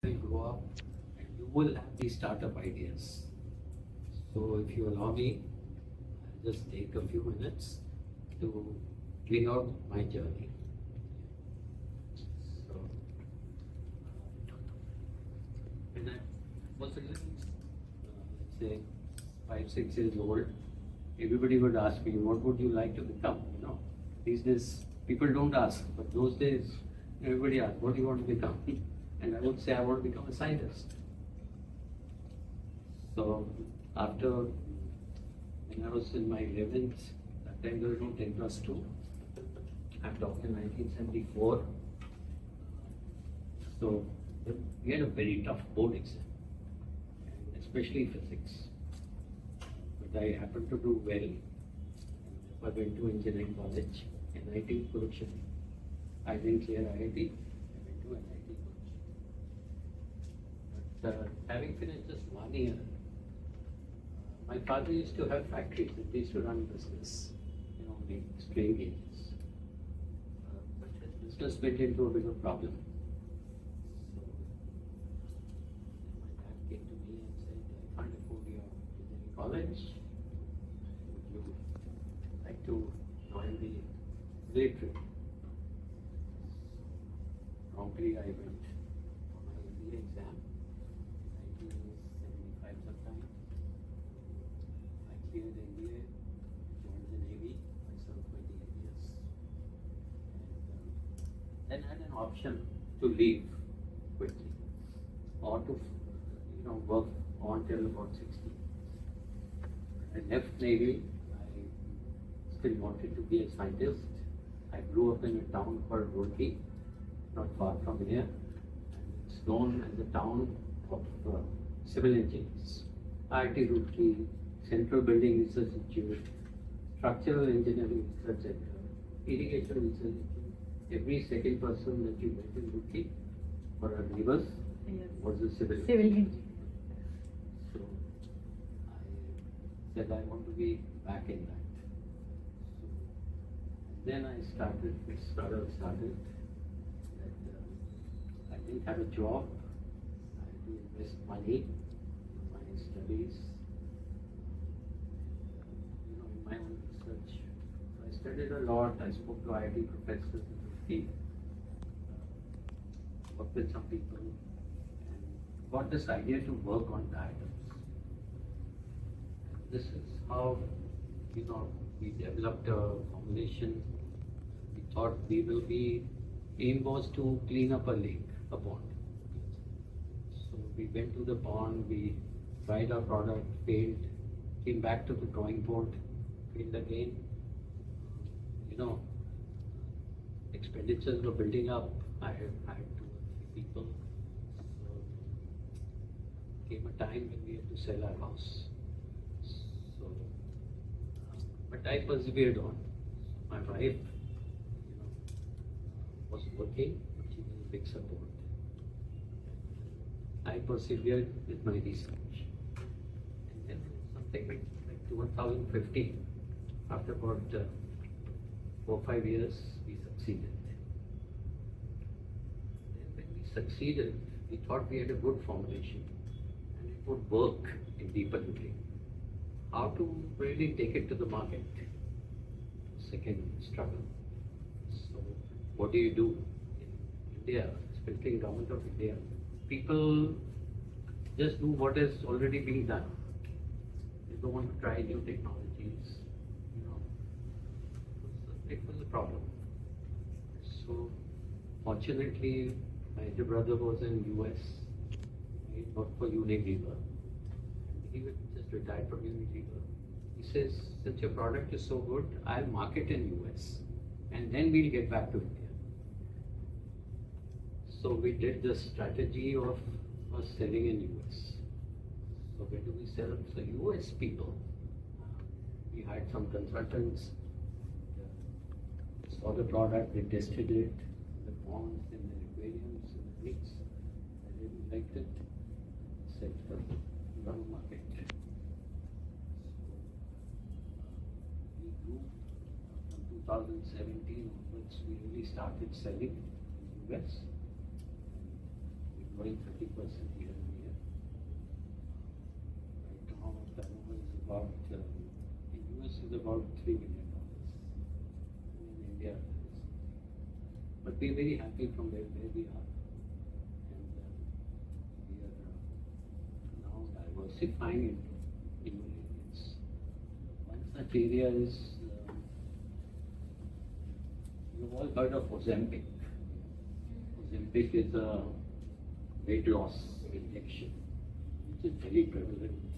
will grow up and you will have these startup ideas. So if you allow me, I'll just take a few minutes to bring out my journey. So when I was a little, let's say 5, 6 years old, everybody would ask me, what would you like to become? These days people don't ask, but those days everybody asked, what do you want to become? And I would say, I want to become a scientist. So after, when I was in my 11th, that time there was no 10 plus 2. I'm talking 1974. So we had a very tough board exam, and especially physics. But I happened to do well. I went to engineering college, NIT Kurukshetra. I didn't clear IIT, I went to NIT Kurukshetra. But having finished just 1 year, my father used to have factories and he used to run business, make strain gauges. But his business went into a bit of problem. So my dad came to me and said, I can't afford your engineering college. Would you like to join the military? Promptly I went for my MBA exam in 1975 sometime. I cleared the MBA, joined the Navy, I served 28 years. And then I had an option to leave quickly or to work on till about 60. I left Navy, I still wanted to be a scientist. I grew up in a town called Roorkee, not far from here, and it's known as the town of civil engineers. IIT Roorkee, Central Building Research Institute, Structural Engineering Research Center, Irrigation Research Institute. Every second person that you met in Roorkee for our neighbors was a civil engineer. So I said I want to be back in that. So then I started that I didn't have a job. I had to invest money in my studies, in my own research. So I studied a lot. I spoke to IIT professors in Roorkee, worked with some people, and got this idea to work on diatoms. And this is how, we developed a formulation. We thought aim was to clean up a lake, a pond. So we went to the pond, we tried our product, failed, came back to the drawing board, failed again. Expenditures were building up. I had 2 or 3 people. So came a time when we had to sell our house. So, but I persevered on. My wife, was working, she was a big support. I persevered with my research. And then something like 2015, after about 4 or 5 years, we succeeded. Then when we succeeded, we thought we had a good formulation and it would work in depolluting. How to really take it to the market? Second struggle. So what do you do in India, especially government of India? People just do what is already being done. They don't want to try new technologies. It was a problem. So fortunately, my elder brother was in US. He worked for Unilever. He just retired from Unilever. He says, since your product is so good, I'll market in US and then we'll get back to India. So we did the strategy of us selling in US. So where do we sell? So US people. We hired some consultants, saw the product, they tested it, the ponds, in the aquariums, in the lakes. I really liked it. Said, run a market. We grew from 2017 onwards. We really started selling in the US. We growing 30% year on year. Right now, turnover is about, in US is about $3 million. In India, but we're very happy from where we are. And we are now diversifying into new areas. One such area is, you've all heard of Ozempic. Ozempic is a weight loss injection, which is very prevalent